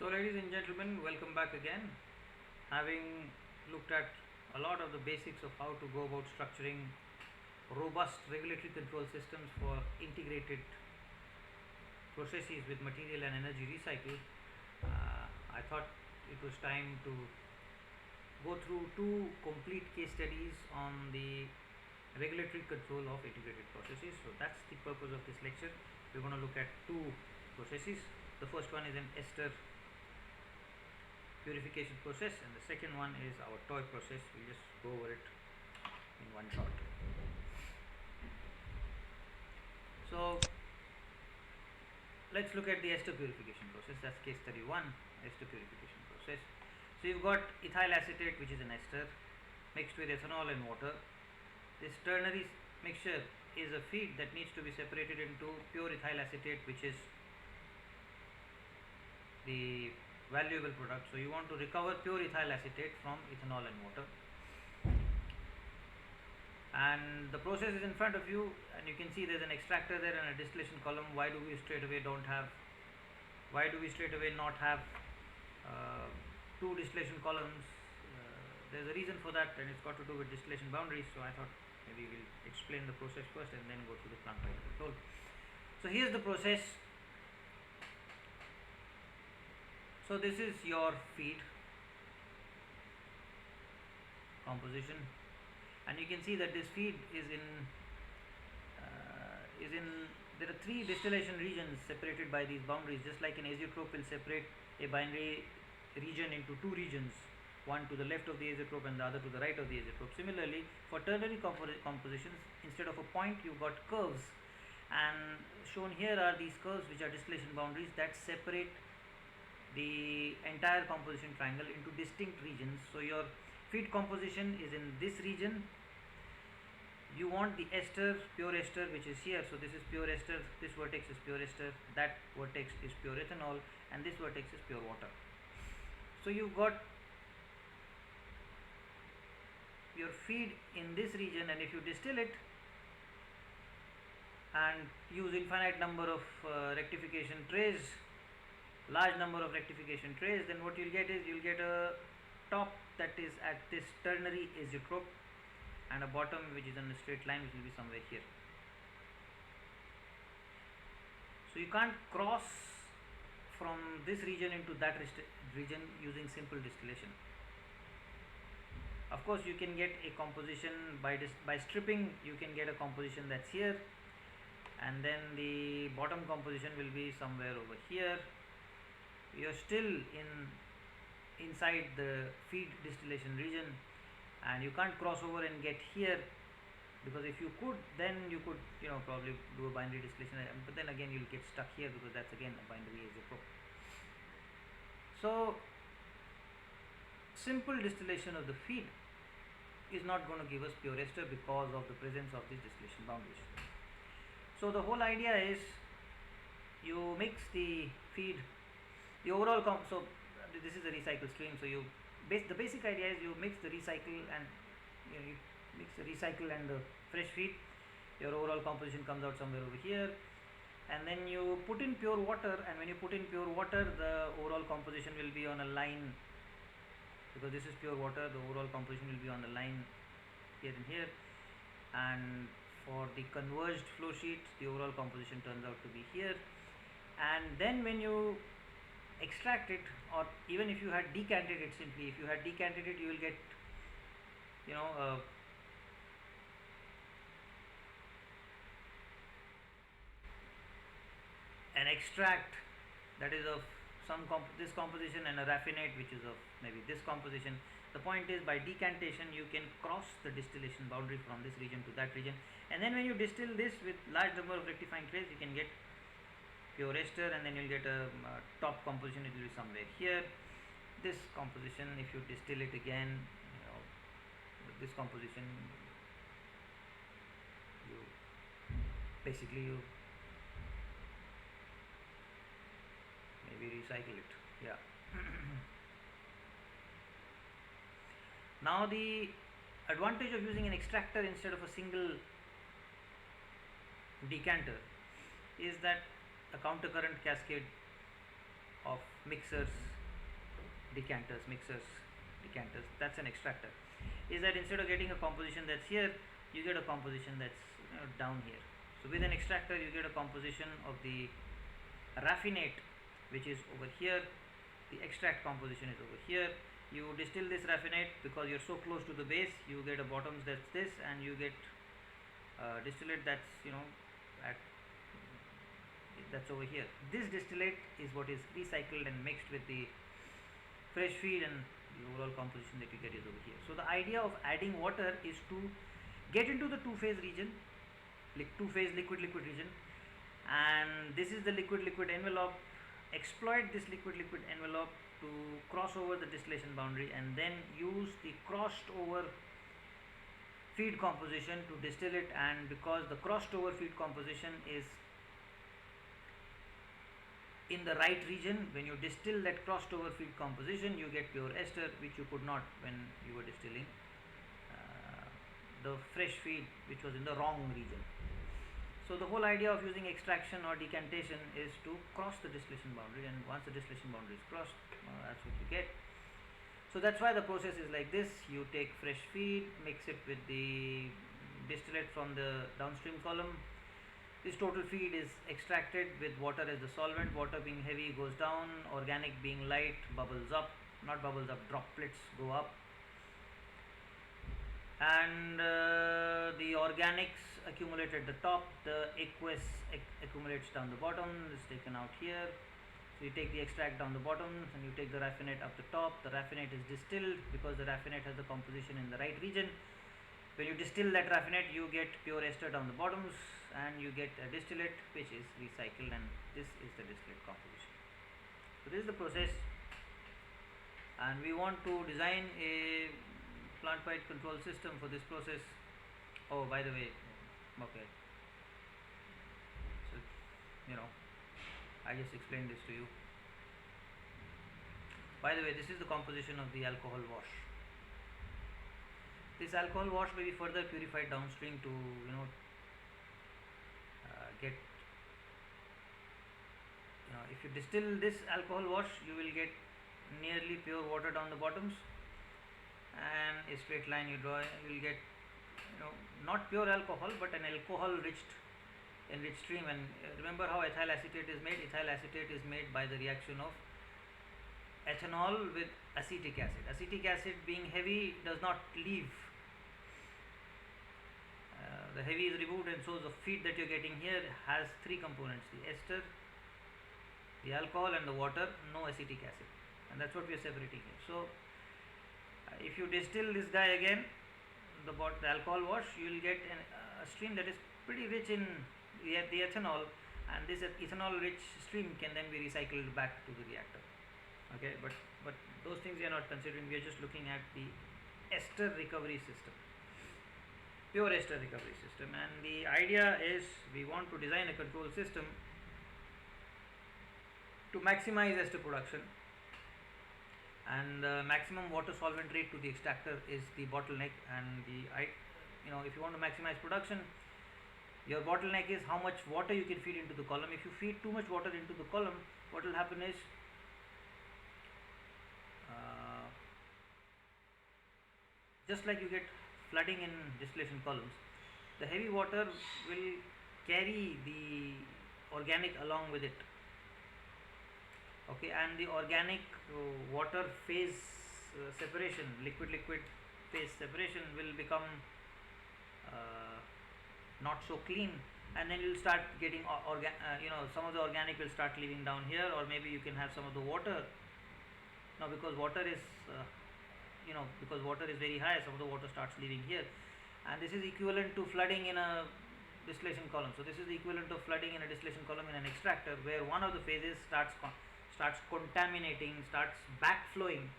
So, ladies and gentlemen, welcome back again. Having looked at a lot of the basics of how to go about structuring robust regulatory control systems for integrated processes with material and energy recycle, I thought it was time to go through two complete case studies on the regulatory control of integrated processes. So, that's the purpose of this lecture. We're going to look at two processes. The first one is an ester purification process, and the second one is our toy process. We'll just go over it in one shot. So let's look at the ester purification process. That's case study 1, ester purification process. So you've got ethyl acetate, which is an ester, mixed with ethanol and water. This ternary mixture is a feed that needs to be separated into pure ethyl acetate, which is the valuable product. So you want to recover pure ethyl acetate from ethanol and water, and the process is in front of you, and you can see there's an extractor there and a distillation column. Why do we straight away not have two distillation columns? There's a reason for that, and it's got to do with distillation boundaries. So I thought maybe we'll explain the process first and then go through the plant cycle control. So here's the process. So this is your feed composition, and you can see that this feed is in there are three distillation regions separated by these boundaries. Just like an azeotrope will separate a binary region into two regions, one to the left of the azeotrope and the other to the right of the azeotrope. Similarly, for ternary compositions, instead of a point, you've got curves, and shown here are these curves, which are distillation boundaries that separate the entire composition triangle into distinct regions. So your feed composition is in this region. You want the ester, pure ester, which is here. So this is pure ester, this vertex is pure ester, that vertex is pure ethanol, and this vertex is pure water. So you've got your feed in this region, and if you distill it and use infinite number of rectification trays, large number of rectification trays, then what you'll get is you'll get a top that is at this ternary azeotrope and a bottom which is on a straight line, which will be somewhere here. So you can't cross from this region into that region using simple distillation. Of course, you can get a composition by stripping. You can get a composition that's here, and then the bottom composition will be somewhere over here. You're still inside the feed distillation region, and you can't cross over and get here, because if you could, then you could probably do a binary distillation, but then again you'll get stuck here because that's again a binary azeotrope. So simple distillation of the feed is not going to give us pure ester because of the presence of these distillation boundaries. So the whole idea is you mix the feed, the overall so this is a recycle stream. So the basic idea is you mix the recycle and you mix the recycle and the fresh feed. Your overall composition comes out somewhere over here, and then you put in pure water, and when you put in pure water, the overall composition will be on a line. Because this is pure water, the overall composition will be on the line here and here, and for the converged flow sheet, the overall composition turns out to be here. And then when you extract it, or even if you had decanted it, simply if you had decanted it, you will get an extract that is of some this composition, and a raffinate which is of maybe this composition. The point is, by decantation you can cross the distillation boundary from this region to that region, and then when you distill this with large number of rectifying trays, you can get pure ester, and then you'll get a top composition. It will be somewhere here. This composition, if you distill it again, this composition, you maybe recycle it. Yeah. Now the advantage of using an extractor instead of a single decanter is that a counter current cascade of mixers decanters, mixers, decanters, that's an extractor, is that instead of getting a composition that's here, you get a composition that's down here. So with an extractor you get a composition of the raffinate which is over here, the extract composition is over here. You distill this raffinate because you're so close to the base, you get a bottoms that's this, and you get distillate that's at that's over here. This distillate is what is recycled and mixed with the fresh feed, and the overall composition that you get is over here. So the idea of adding water is to get into the two-phase region, two-phase liquid-liquid region, and this is the liquid-liquid envelope. Exploit this liquid-liquid envelope to cross over the distillation boundary, and then use the crossed over feed composition to distill it. And because the crossed over feed composition is in the right region, when you distill that crossed over feed composition, you get pure ester, which you could not when you were distilling the fresh feed, which was in the wrong region. So the whole idea of using extraction or decantation is to cross the distillation boundary, and once the distillation boundary is crossed, that's what you get. So that's why the process is like this. You take fresh feed, mix it with the distillate from the downstream column. This total feed is extracted with water as the solvent. Water being heavy goes down, organic being light bubbles up, not bubbles up, droplets go up, and the organics accumulate at the top, the aqueous accumulates down the bottom, is taken out here. So you take the extract down the bottom and you take the raffinate up the top. The raffinate is distilled because the raffinate has the composition in the right region. When you distill that raffinate, you get pure ester down the bottoms, and you get a distillate which is recycled, and this is the distillate composition. So this is the process, and we want to design a plant wide control system for this process. Oh, by the way, okay, so I just explained this to you. By the way, this is the composition of the alcohol wash. This alcohol wash may be further purified downstream to get if you distill this alcohol wash, you will get nearly pure water down the bottoms, and a straight line you draw, you will get not pure alcohol but an alcohol enriched stream. And remember how ethyl acetate is made. Ethyl acetate is made by the reaction of ethanol with acetic acid. Acetic acid being heavy does not leave. The heavy is removed, and so the feed that you're getting here has three components: the ester, the alcohol, and the water, no acetic acid, and that's what we are separating here. So if you distill this guy again, the alcohol wash, you will get a stream that is pretty rich in the ethanol, and this ethanol rich stream can then be recycled back to the reactor. Okay, but those things we are not considering. We are just looking at the ester recovery system, pure ester recovery system. And the idea is we want to design a control system to maximize ester production, and the maximum water solvent rate to the extractor is the bottleneck. And if you want to maximize production, your bottleneck is how much water you can feed into the column. If you feed too much water into the column, what will happen is just like you get flooding in distillation columns, the heavy water will carry the organic along with it. Okay, and the organic water phase separation, liquid-liquid phase separation will become not so clean, and then you'll start getting some of the organic will start leaving down here, or maybe you can have some of the water. Now because water is very high, some of the water starts leaving here, and this is equivalent to flooding in a distillation column. So this is the equivalent of flooding in a distillation column in an extractor, where one of the phases starts contaminating, starts backflowing,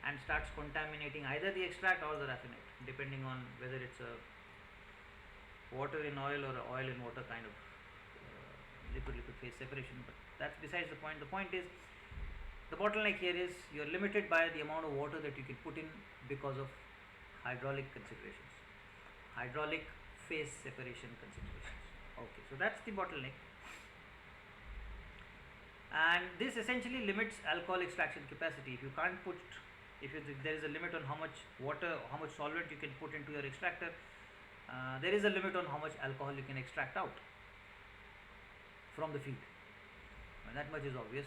and starts contaminating either the extract or the raffinate, depending on whether it's a water in oil or oil in water kind of liquid-liquid phase separation. But that's besides the point. The point is, the bottleneck here is you're limited by the amount of water that you can put in because of hydraulic considerations, hydraulic phase separation considerations. Okay, so that's the bottleneck. and this essentially limits alcohol extraction capacity. If you can't put, there is a limit on how much water, how much solvent you can put into your extractor, there is a limit on how much alcohol you can extract out from the feed. And that much is obvious.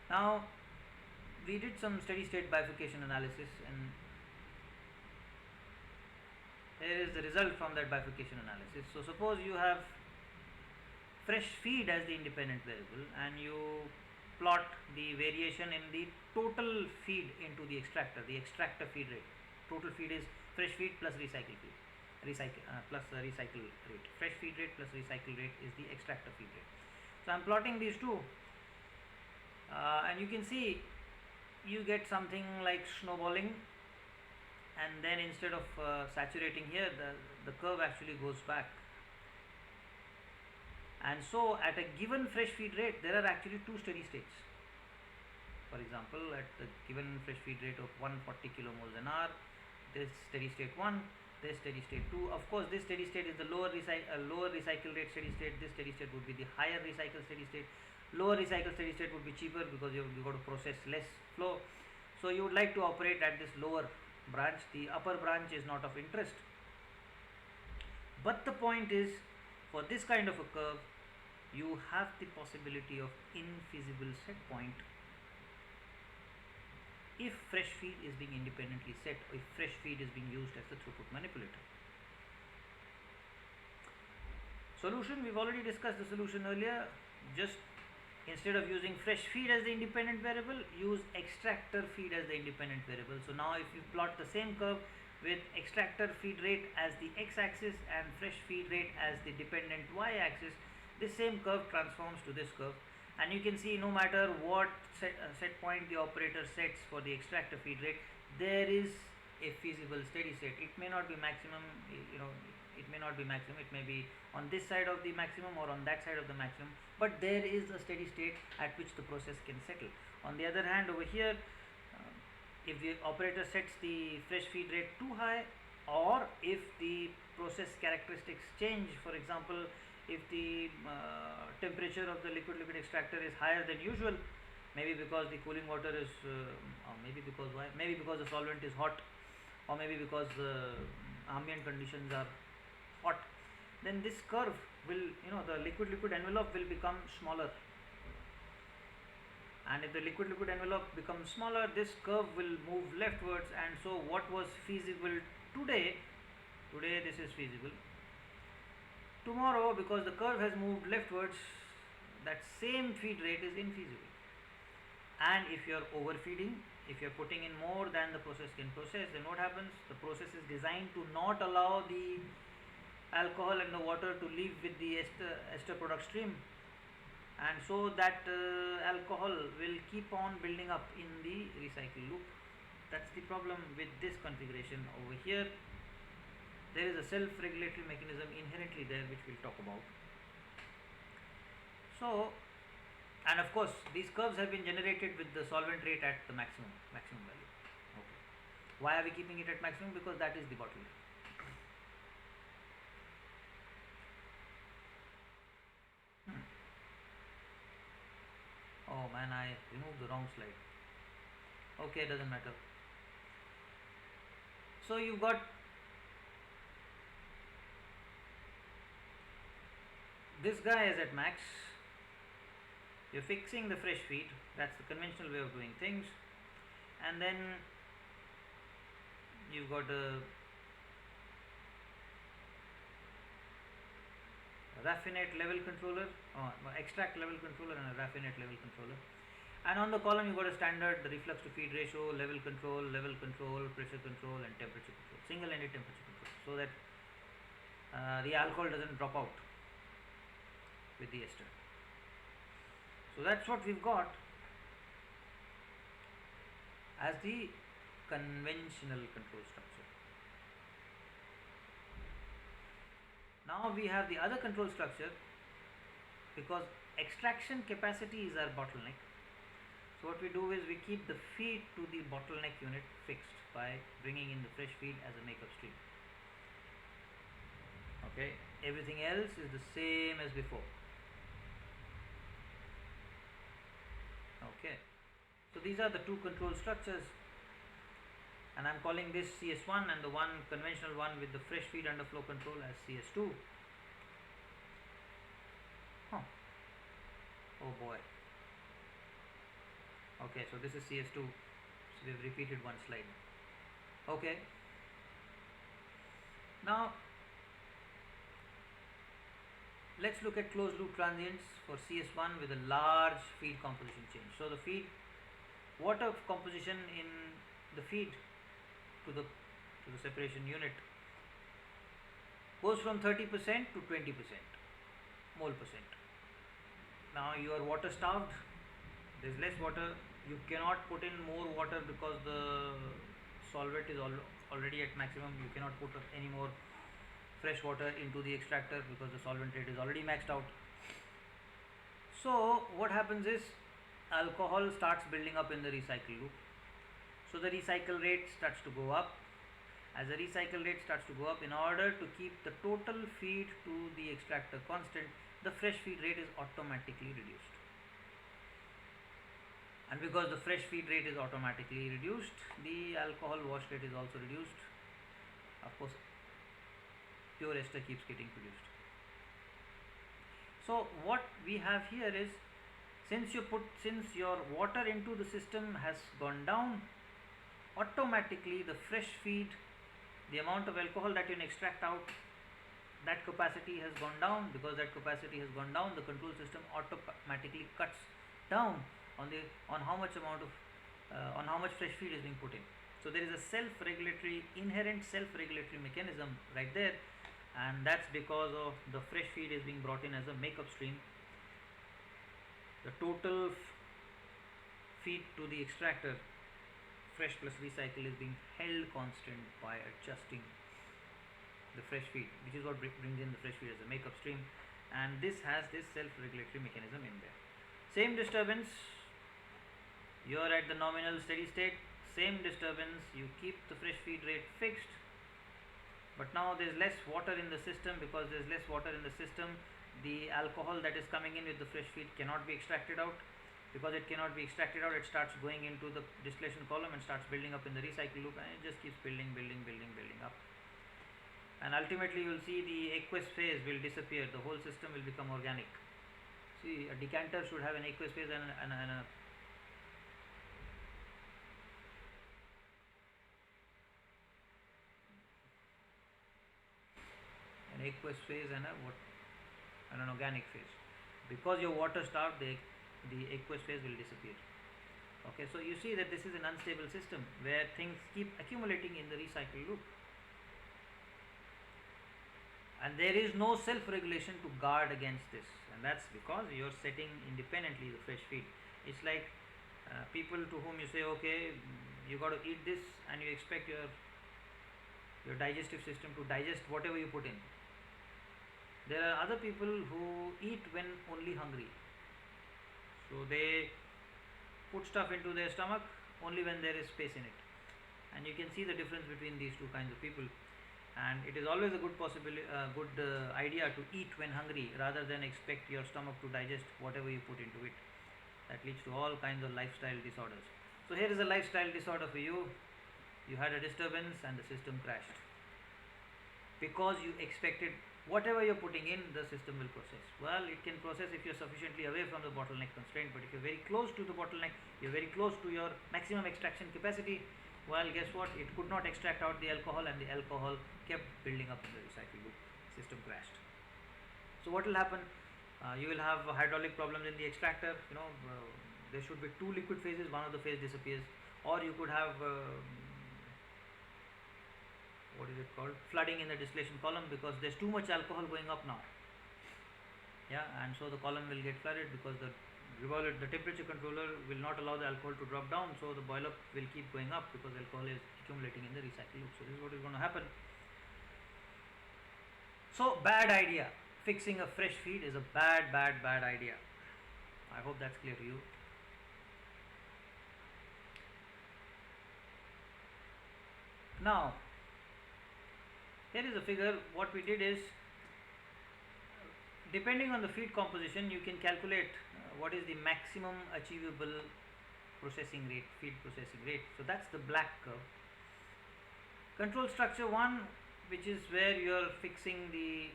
Now we did some steady state bifurcation analysis, and here is the result from that bifurcation analysis. So suppose you have fresh feed as the independent variable, and you plot the variation in the total feed into the extractor feed rate. Total feed is fresh feed plus recycle feed, plus recycle rate. Fresh feed rate plus recycle rate is the extractor feed rate. So I am plotting these two, and you can see you get something like snowballing, and then instead of saturating here, the curve actually goes back. And so at a given fresh feed rate, there are actually two steady states. For example, at the given fresh feed rate of 140 kilomoles an hour, this steady state 1, this steady state 2. Of course, this steady state is the lower recycle rate steady state. This steady state would be the higher recycle steady state. Lower recycle steady state would be cheaper because you got to process less flow. So you would like to operate at this lower branch. The upper branch is not of interest. But the point is, for this kind of a curve, you have the possibility of infeasible set point if fresh feed is being independently set, or if fresh feed is being used as the throughput manipulator. Solution, we've already discussed the solution earlier. Just instead of using fresh feed as the independent variable, use extractor feed as the independent variable. So now if you plot the same curve with extractor feed rate as the x-axis and fresh feed rate as the dependent y-axis, this same curve transforms to this curve, and you can see no matter what set point the operator sets for the extractor feed rate, there is a feasible steady state. It may not be maximum, it may not be maximum, it may be on this side of the maximum or on that side of the maximum, but there is a steady state at which the process can settle. On the other hand, over here, if the operator sets the fresh feed rate too high, or if the process characteristics change, for example, if the temperature of the liquid extractor is higher than usual, maybe because the cooling water is, or maybe because why? Maybe because the solvent is hot, or maybe because ambient conditions are hot, then this curve will, the liquid envelope will become smaller. And if the liquid envelope becomes smaller, this curve will move leftwards, and so what was feasible today this is feasible. Tomorrow, because the curve has moved leftwards, that same feed rate is infeasible. And if you are overfeeding, if you are putting in more than the process can process, then what happens? The process is designed to not allow the alcohol and the water to leave with the ester product stream, and so that alcohol will keep on building up in the recycle loop. That's the problem with this configuration. Over here, there is a self-regulatory mechanism inherently there, which we'll talk about. So, and of course, these curves have been generated with the solvent rate at the maximum value. Okay. Why are we keeping it at maximum? Because that is the bottleneck. Oh man, I removed the wrong slide. Okay, doesn't matter. So you've got this guy is at max. You're fixing the fresh feed. That's the conventional way of doing things. And then you've got a raffinate level controller, extract level controller, and a raffinate level controller. And on the column, you've got a standard reflux to feed ratio, level control, pressure control, and temperature control, single-ended temperature control, so that the alcohol doesn't drop out with the ester. So that's what we've got as the conventional control structure. Now we have the other control structure, because extraction capacity is our bottleneck. So what we do is we keep the feed to the bottleneck unit fixed by bringing in the fresh feed as a makeup stream. Okay, everything else is the same as before. Okay, so these are the two control structures, and I'm calling this CS1 and the one conventional one with the fresh feed underflow control as CS2. Huh. Oh boy. Okay, so this is CS2, so we've repeated one slide. Okay, now let's look at closed loop transients for CS1 with a large feed composition change. So the feed water composition in the feed to the separation unit goes from 30% to 20% mole percent. Now you are water starved, there's less water, you cannot put in more water because the solvent is already at maximum. You cannot put any more fresh water into the extractor because the solvent rate is already maxed out. So what happens is alcohol starts building up in the recycle loop. So the recycle rate starts to go up. As the recycle rate starts to go up, in order to keep the total feed to the extractor constant, the fresh feed rate is automatically reduced. And because the fresh feed rate is automatically reduced, the alcohol wash rate is also reduced. Of course, pure ester keeps getting produced. So what we have here is, since your water into the system has gone down, automatically the fresh feed, the amount of alcohol that you can extract out, that capacity has gone down. Because that capacity has gone down, the control system automatically cuts down on how much fresh feed is being put in. So there is a inherent self-regulatory mechanism right there, and that's because of the fresh feed is being brought in as a makeup stream. The total feed to the extractor, fresh plus recycle, is being held constant by adjusting the fresh feed, which is what brings in the fresh feed as a makeup stream, and this has this self-regulatory mechanism in there. Same disturbance, you are at the nominal steady state, same disturbance, you keep the fresh feed rate fixed, but now there is less water in the system. Because there is less water in the system, the alcohol that is coming in with the fresh feed cannot be extracted out. Because it cannot be extracted out, it starts going into the distillation column and starts building up in the recycle loop, and it just keeps building up, and ultimately you will see the aqueous phase will disappear, the whole system will become organic. See, a decanter should have an aqueous phase and an aqueous phase and an organic phase. Because you're water starved, the aqueous phase will disappear. Okay, so you see that this is an unstable system where things keep accumulating in the recycle loop, and there is no self-regulation to guard against this, and that's because you're setting independently the fresh feed. It's like people to whom you say, okay, you got to eat this, and you expect your digestive system to digest whatever you put in. There are other people who eat when only hungry, so they put stuff into their stomach only when there is space in it, and you can see the difference between these two kinds of people. And it is always a good idea to eat when hungry rather than expect your stomach to digest whatever you put into it. That leads to all kinds of lifestyle disorders. So here is a lifestyle disorder for you. You had a disturbance and the system crashed because you expected whatever you're putting in, the system will process. Well, it can process if you're sufficiently away from the bottleneck constraint, but if you're very close to the bottleneck, you're very close to your maximum extraction capacity, well, guess what? It could not extract out the alcohol, and the alcohol kept building up in the recycle loop. System crashed. So what will happen? You will have hydraulic problems in the extractor. There should be two liquid phases, one of the phase disappears, or you could have what is it called, flooding in the distillation column, because there's too much alcohol going up now. Yeah, and so the column will get flooded because the temperature controller will not allow the alcohol to drop down, so the boil up will keep going up because alcohol is accumulating in the recycle loop. So this is what is going to happen. So bad idea. Fixing a fresh feed is a bad idea. I hope that's clear to you. Now here is a figure. What we did is, depending on the feed composition, you can calculate what is the maximum achievable processing rate, feed processing rate. So that's the black curve. Control structure 1, which is where you are fixing the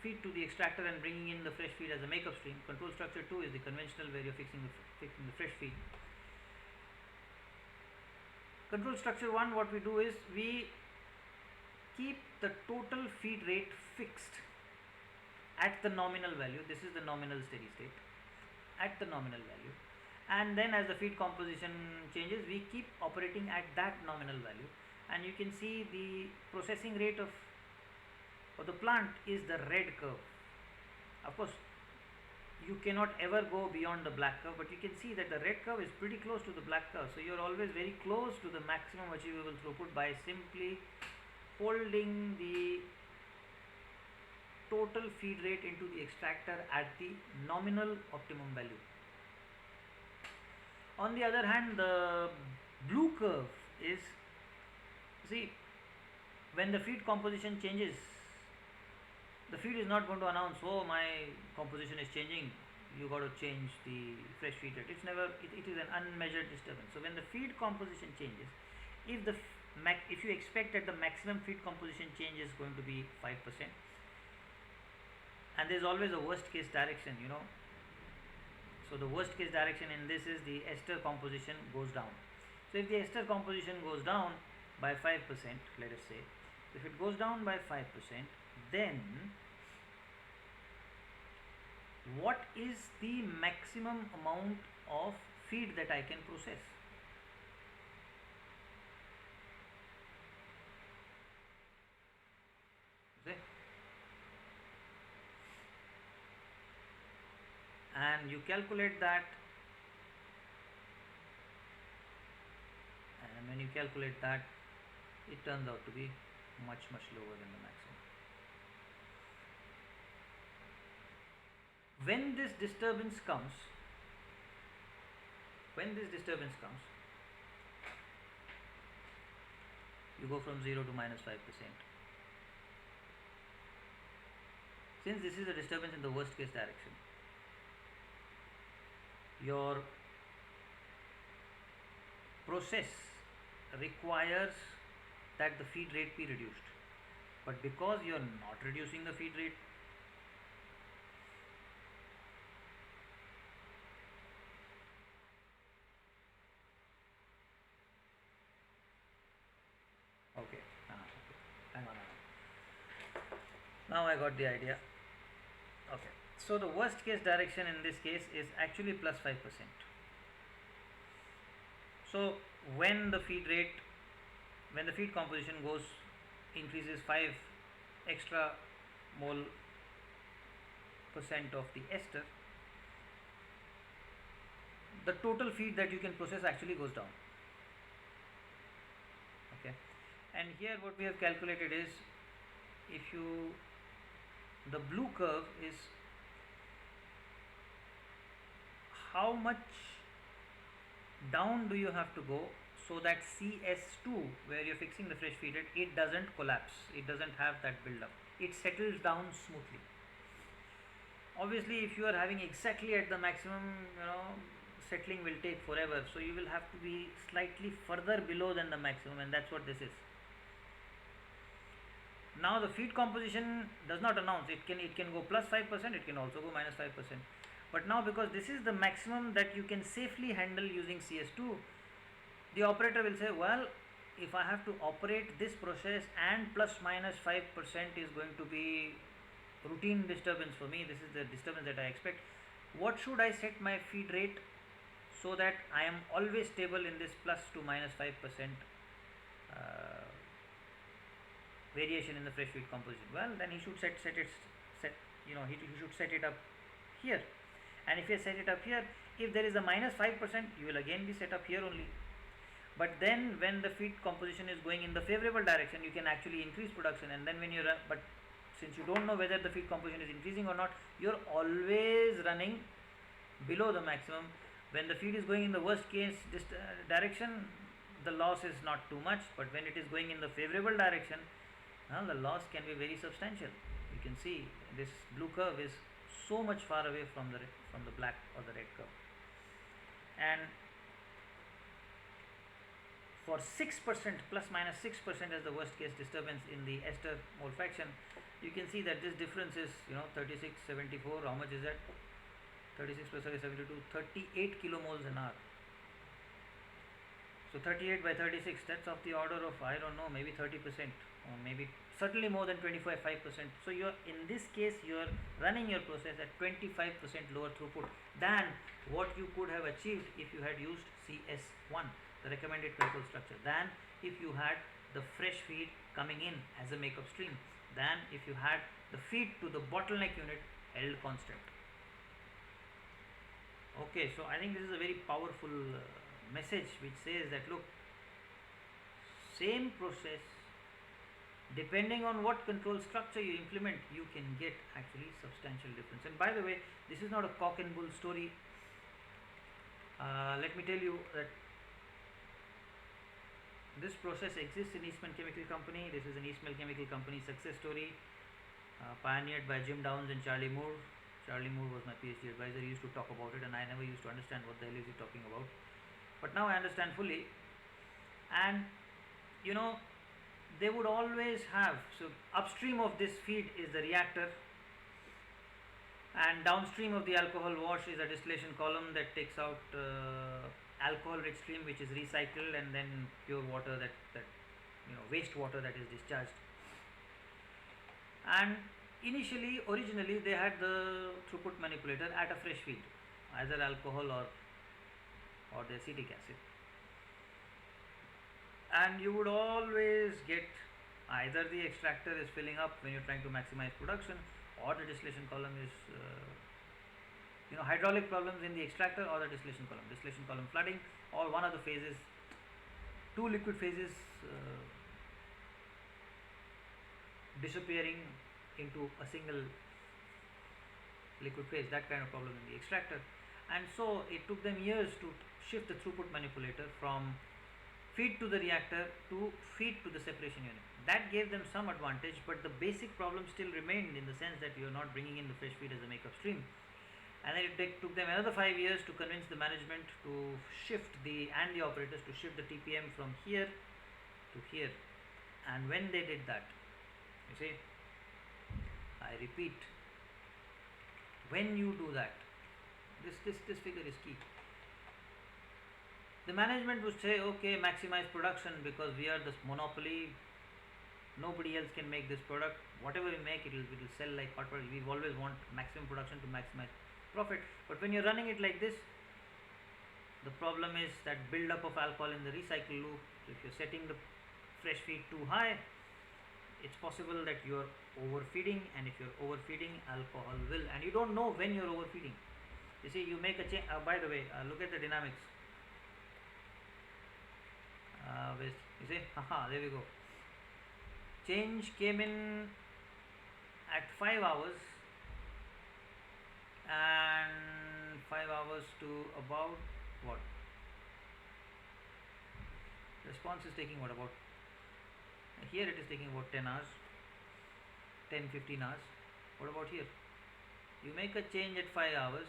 feed to the extractor and bringing in the fresh feed as a makeup stream. Control structure 2 is the conventional, where you are fixing the fresh feed. Control structure 1, what we do is we keep the total feed rate fixed at the nominal value. This is the nominal steady state, at the nominal value, and then as the feed composition changes, we keep operating at that nominal value. And you can see the processing rate of the plant is the red curve. Of course, you cannot ever go beyond the black curve, but you can see that the red curve is pretty close to the black curve. So you are always very close to the maximum achievable throughput by simply holding the total feed rate into the extractor at the nominal optimum value. On the other hand, the blue curve is, see, when the feed composition changes, the feed is not going to announce, oh, my composition is changing, you got to change the fresh feed rate. It's never, it is an unmeasured disturbance. So when the feed composition changes, if you expect that the maximum feed composition change is going to be 5%, and there is always a worst case direction, you know. So the worst case direction in this is the ester composition goes down. So if the ester composition goes down by 5%, let us say, if it goes down by 5%, then what is the maximum amount of feed that I can process? Okay. And you calculate that, and when you calculate that, it turns out to be much lower than the maximum. When this disturbance comes, you go from 0 to -5%. Since this is a disturbance in the worst case direction, your process requires that the feed rate be reduced, but because you are not reducing the feed rate, okay, hang on, now I got the idea. Okay, so the worst case direction in this case is actually plus 5%. So when the feed composition increases 5 extra mole percent of the ester, the total feed that you can process actually goes down. Okay, and here what we have calculated is, the blue curve is how much down do you have to go so that CS2, where you're fixing the fresh feed rate, it doesn't collapse, it doesn't have that build up, it settles down smoothly. Obviously, if you are having exactly at the maximum, settling will take forever, so you will have to be slightly further below than the maximum, and that's what this is. Now the feed composition does not announce, it can go plus 5%, it can also go minus 5%. But now, because this is the maximum that you can safely handle using CS2, the operator will say, well, if I have to operate this process and plus minus 5% is going to be routine disturbance for me, this is the disturbance that I expect, what should I set my feed rate so that I am always stable in this plus to minus 5% variation in the fresh feed composition? Well, then he should he should set it up here. And if you set it up here, if there is a minus 5%, you will again be set up here only. But then when the feed composition is going in the favorable direction, you can actually increase production. And then when you run, but since you don't know whether the feed composition is increasing or not, you're always running below the maximum. When the feed is going in the worst case direction, the loss is not too much, but when it is going in the favorable direction, the loss can be very substantial. You can see this blue curve is so much far away from the black or the red curve. And for 6%, plus minus 6% as the worst case disturbance in the ester mole fraction, you can see that this difference is 36, 74. How much is that? 36 plus 72, 38 kilomoles an hour. So 38 by 36, that's of the order of, I don't know, maybe 30%, or maybe certainly more than 25%. So you're, in this case, you're running your process at 25% lower throughput than what you could have achieved if you had used CS1, the recommended control structure, than if you had the fresh feed coming in as a makeup stream, than if you had the feed to the bottleneck unit held constant. Okay, so I think this is a very powerful message which says that, look, same process, depending on what control structure you implement, you can get actually substantial difference. And by the way, this is not a cock and bull story. Let me tell you that this process exists in Eastman Chemical Company. This is an Eastman Chemical Company success story, pioneered by Jim Downs and Charlie Moore. Charlie Moore was my PhD advisor. He used to talk about it, and I never used to understand what the hell is he talking about. But now I understand fully. And they would always have, so upstream of this feed is the reactor, and downstream of the alcohol wash is a distillation column that takes out alcohol rich stream, which is recycled, and then pure water, that waste water that is discharged. And originally they had the throughput manipulator at a fresh feed, either alcohol or the acetic acid, and you would always get either the extractor is filling up when you're trying to maximize production, or the distillation column is hydraulic problems in the extractor or the distillation column flooding, or one of the phases, two liquid phases disappearing into a single liquid phase, that kind of problem in the extractor. And so it took them years to shift the throughput manipulator from feed to the reactor to feed to the separation unit. That gave them some advantage, but the basic problem still remained, in the sense that you're not bringing in the fresh feed as a makeup stream. And then it took them another 5 years to convince the management to shift the operators to shift the TPM from here to here. And when they did that, you see, I repeat, when you do that, this figure is key. The management would say, okay, maximize production because we are the monopoly, nobody else can make this product, whatever we make it will sell like hot product, we always want maximum production to maximize profit. But when you're running it like this, the problem is that build up of alcohol in the recycle loop. So if you're setting the fresh feed too high, it's possible that you're overfeeding, and if you're overfeeding, alcohol will, and you don't know when you're overfeeding. You see, you make a change. By the way, look at the dynamics. You see, there we go. Change came in at 5 hours, and 5 hours to about what? Response is taking what, about, here it is taking about 10 hours, 10-15 hours. What about here? You make a change at 5 hours,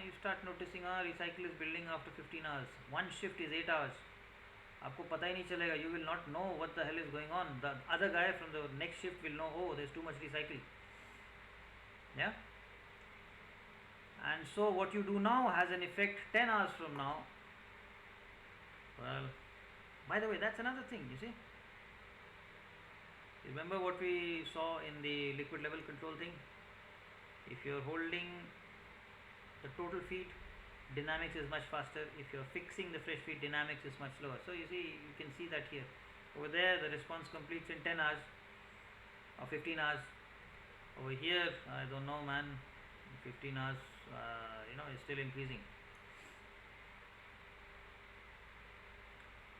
you start noticing recycle is building after 15 hours. One shift is 8 hours. आपको पता ही नहीं चलेगा. You will not know what the hell is going on. The other guy from the next shift will know, oh, there's too much recycling. Yeah. And so what you do now has an effect 10 hours from now. Well, by the way, that's another thing, you see. Remember what we saw in the liquid level control thing? If you're holding the total feed, dynamics is much faster. If you're fixing the fresh feed, dynamics is much slower. So you see, you can see that here. Over there, the response completes in 10 hours or 15 hours. Over here, I don't know, man, 15 hours, is still increasing.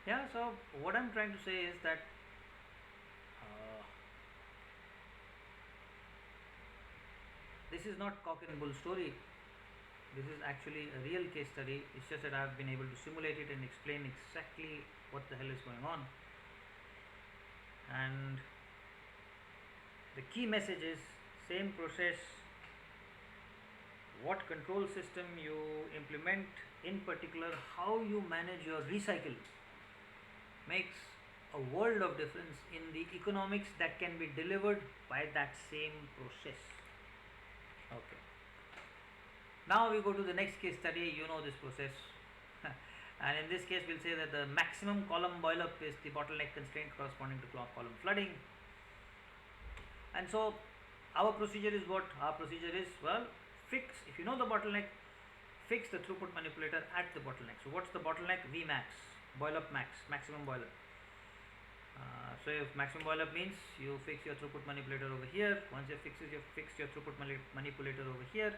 Yeah, so what I'm trying to say is that this is not cock and bull story. This is actually a real case study. It's just that I've been able to simulate it and explain exactly what the hell is going on. And The key message is same process, what control system you implement, in particular how you manage your recycle, makes a world of difference in the economics that can be delivered by that same process. Okay. Now we go to the next case study. You know this process. And in this case, we'll say that the maximum column boil up is the bottleneck constraint corresponding to column flooding. And so our procedure is what? Our procedure is, well, fix, if you know the bottleneck, fix the throughput manipulator at the bottleneck. So what's the bottleneck? Vmax, boil up max, maximum boil up. So if maximum boil up means you fix your throughput manipulator over here. Once you fix your throughput manipulator over here,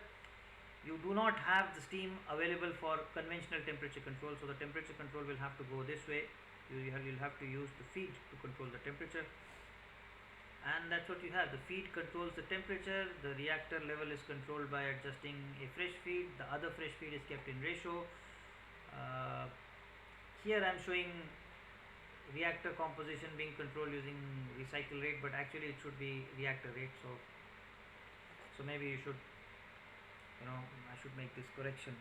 you do not have the steam available for conventional temperature control, so the temperature control will have to go this way. You'll have to use the feed to control the temperature, and that's what you have. The feed controls the temperature, the reactor level is controlled by adjusting a fresh feed, the other fresh feed is kept in ratio. Here I am showing reactor composition being controlled using recycle rate, but actually it should be reactor rate. So maybe you should, I should make this correction.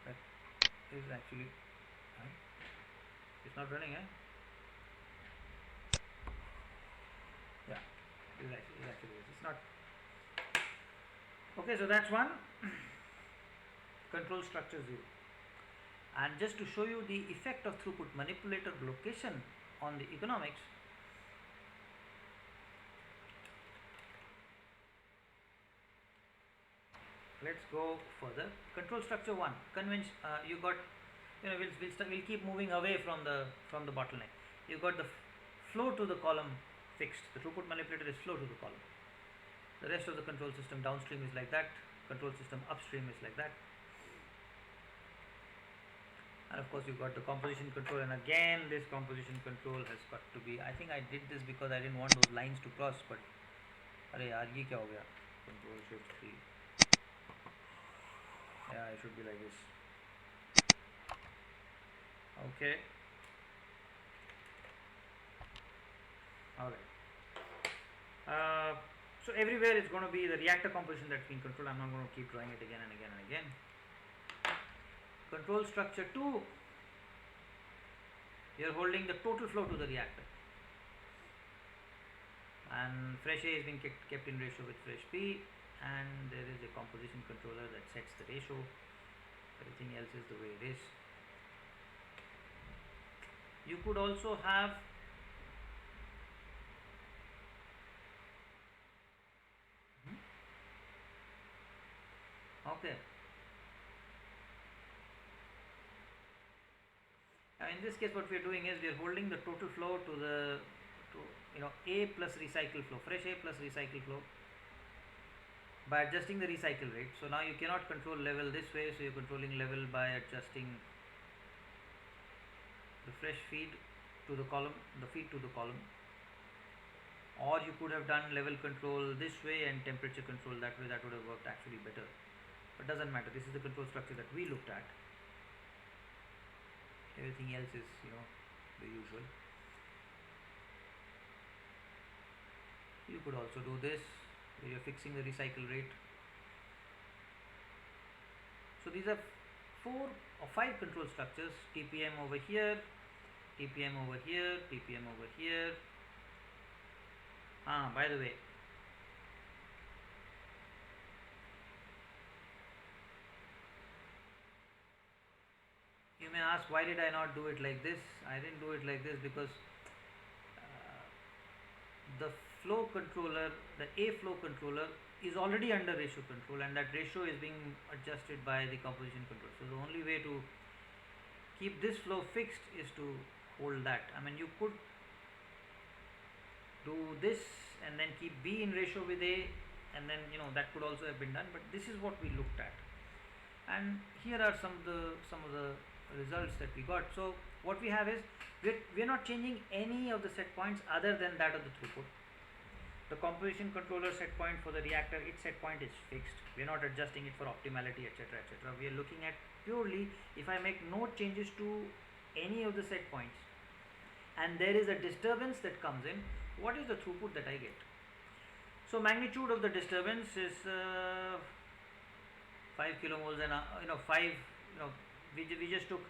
That is actually, it's not running, yeah, it's not. Okay, so that's one. Control structure 0. And just to show you the effect of throughput manipulator location on the economics, let's go further. Control structure 1. You got, we'll keep moving away from the bottleneck. You got the flow to the column fixed. The throughput manipulator is flow to the column. The rest of the control system downstream is like that. Control system upstream is like that. And of course, you've got the composition control, and again, this composition control has got to be. I think I did this because I didn't want those lines to cross, but अरे यार ये क्या हो गया? Control shift 3. Yeah, it should be like this. Okay. Alright. So everywhere it's going to be the reactor composition that's being controlled. I'm not going to keep drawing it again and again and again. Control structure 2, you're holding the total flow to the reactor, and fresh A is being kept in ratio with fresh B, and there is a composition controller that sets the ratio. Everything else is the way it is. You could also have okay. Now in this case, what we are doing is we are holding the total flow to A plus recycle flow, fresh A plus recycle flow, by adjusting the recycle rate. So now you cannot control level this way, so you're controlling level by adjusting the fresh feed to the column, the feed to the column. Or you could have done level control this way and temperature control that way. That would have worked actually better, but doesn't matter. This is the control structure that we looked at. Everything else is, the usual. You could also do this where you're fixing the recycle rate. So these are 4 or 5 control structures: TPM over here, TPM over here, TPM over here. By the way, you may ask, why did I not do it like this? I didn't do it like this because the flow controller, the A flow controller, is already under ratio control, and that ratio is being adjusted by the composition control. So the only way to keep this flow fixed is to hold that. I mean, you could do this and then keep B in ratio with A, and then that could also have been done, but this is what we looked at, and here are some of the results that we got. So what we have is we're not changing any of the set points other than that of the throughput. The composition controller set point for the reactor, its set point is fixed. We're not adjusting it for optimality, etc., etc. We are looking at purely if I make no changes to any of the set points and there is a disturbance that comes in, what is the throughput that I get? So magnitude of the disturbance is 5 kilomoles and 5, we just took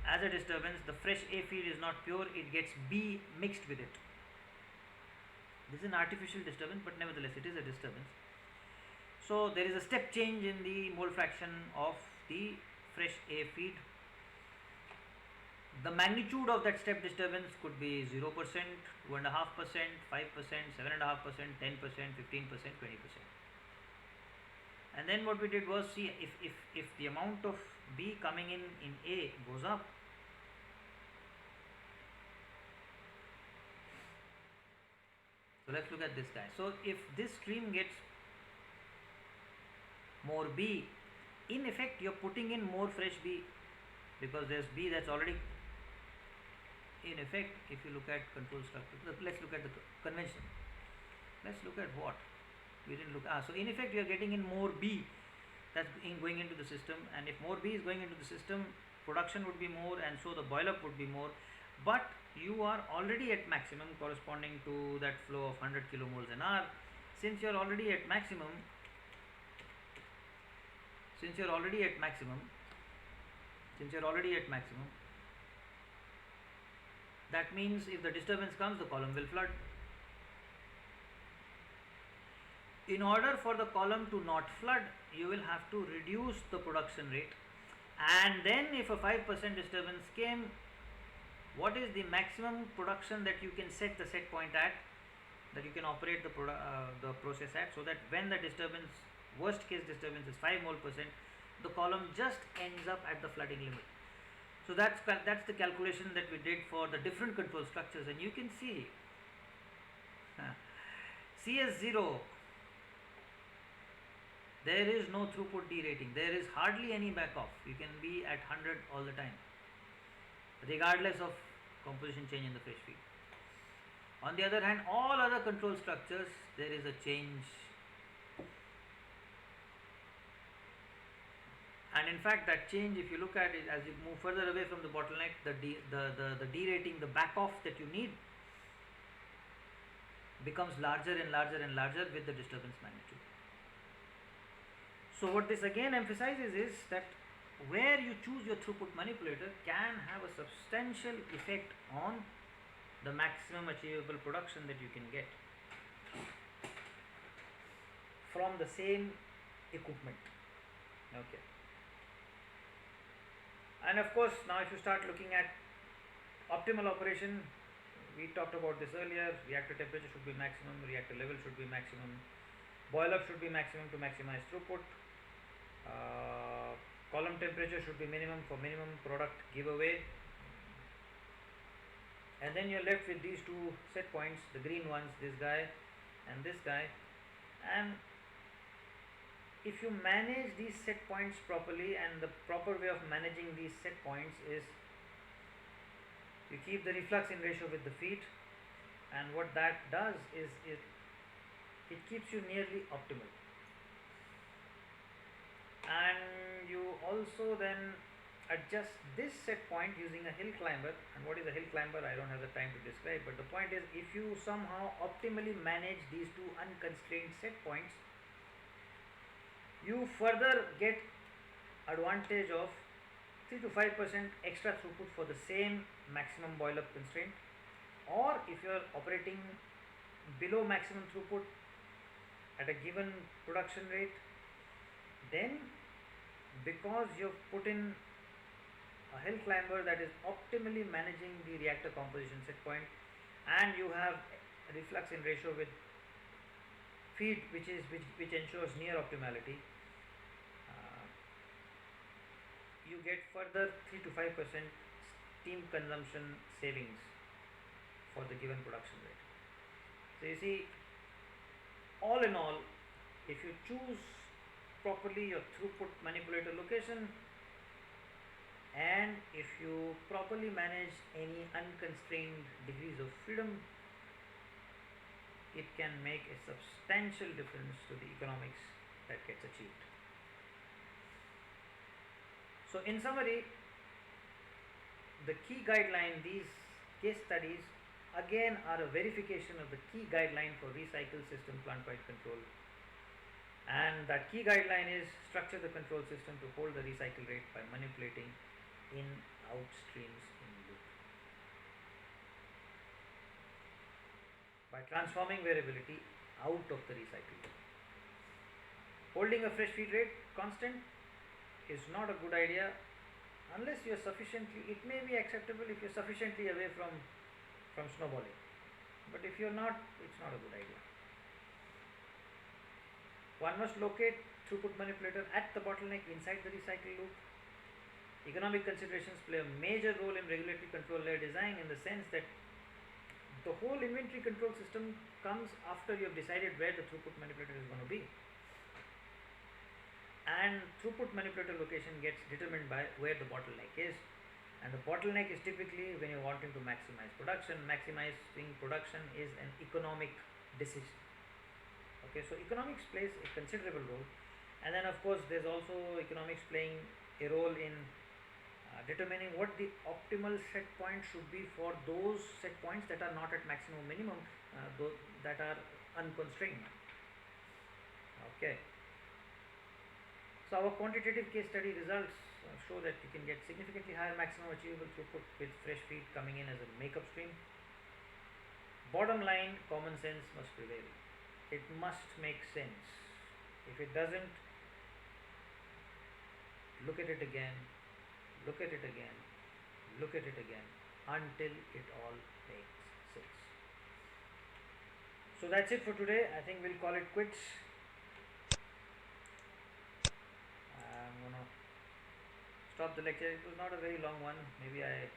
as a disturbance. The fresh A field is not pure, it gets B mixed with it. This is an artificial disturbance, but nevertheless it is a disturbance. So there is a step change in the mole fraction of the fresh A feed. The magnitude of that step disturbance could be 0%, 2.5%, 5%, 7.5%, 10%, 15%, 20%. And then what we did was see if the amount of B coming in A goes up, so let's look at this guy. So if this stream gets more B, in effect you're putting in more fresh B, because there's B that's already in effect. If you look at control structure, let's look at the convention. Let's look at what we didn't look. So in effect you are getting in more B that's going into the system, and if more B is going into the system, production would be more, and so the boil up would be more. But you are already at maximum corresponding to that flow of 100 kilomoles an hour. Since you are already at maximum, that means if the disturbance comes, the column will flood. In order for the column to not flood, you will have to reduce the production rate, and then if a 5% disturbance came, what is the maximum production that you can set the set point at, that you can operate the process at, so that when the disturbance, worst case disturbance is 5 mole percent, the column just ends up at the flooding limit. So that's the calculation that we did for the different control structures, and you can see CS0, there is no throughput derating, there is hardly any back off. You can be at 100 all the time, regardless of composition change in the fresh feed. On the other hand, all other control structures, there is a change, and in fact that change, if you look at it as you move further away from the bottleneck, the derating, the back off that you need becomes larger and larger and larger with the disturbance magnitude. So what this again emphasizes is that where you choose your throughput manipulator can have a substantial effect on the maximum achievable production that you can get from the same equipment. Okay. And of course, now if you start looking at optimal operation, we talked about this earlier. Reactor temperature should be maximum, reactor level should be maximum, boil up should be maximum to maximize throughput. Column temperature should be minimum for minimum product giveaway, and then you're left with these two set points, the green ones, this guy and this guy. And if you manage these set points properly, and the proper way of managing these set points is you keep the reflux in ratio with the feed, and what that does is it keeps you nearly optimal. And you also then adjust this set point using a hill climber. And what is a hill climber, I don't have the time to describe, but the point is, if you somehow optimally manage these two unconstrained set points, you further get advantage of 3 to 5% extra throughput for the same maximum boil up constraint. Or if you are operating below maximum throughput at a given production rate, then because you've put in a hill climber that is optimally managing the reactor composition set point, and you have reflux in ratio with feed which ensures near optimality, you get further 3 to 5% steam consumption savings for the given production rate. So you see, all in all, if you choose properly your throughput manipulator location, and if you properly manage any unconstrained degrees of freedom, it can make a substantial difference to the economics that gets achieved. So in summary, the key guideline, these case studies again are a verification of the key guideline for recycle system plant-wide control. And that key guideline is structure the control system to hold the recycle rate by manipulating in-out streams in loop. By transforming variability out of the recycle loop. Holding a fresh feed rate constant is not a good idea unless you are sufficiently, it may be acceptable if you are sufficiently away from snowballing, but if you are not, it's not a good idea. One must locate throughput manipulator at the bottleneck inside the recycle loop. Economic considerations play a major role in regulatory control layer design, in the sense that the whole inventory control system comes after you have decided where the throughput manipulator is going to be. And throughput manipulator location gets determined by where the bottleneck is, and the bottleneck is typically when you're wanting to maximize production. Maximizing production is an economic decision. Okay, so economics plays a considerable role, and then of course there's also economics playing a role in determining what the optimal set point should be for those set points that are not at maximum minimum, those that are unconstrained. Okay. So our quantitative case study results show that you can get significantly higher maximum achievable throughput with fresh feed coming in as a makeup stream. Bottom line, common sense must prevail. It must make sense. If it doesn't, look at it again, look at it again, look at it again, until it all makes sense. So that's it for today. I think we'll call it quits. I'm going to stop the lecture. It was not a very long one. Maybe I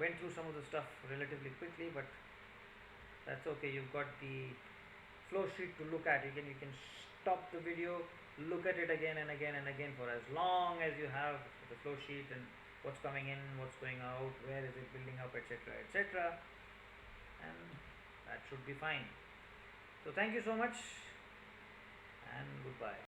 went through some of the stuff relatively quickly, but that's okay. You've got the flow sheet to look at. You can stop the video, look at it again and again and again for as long as you have the flow sheet and what's coming in, what's going out, where is it building up, etc., etc., and that should be fine. So thank you so much and goodbye.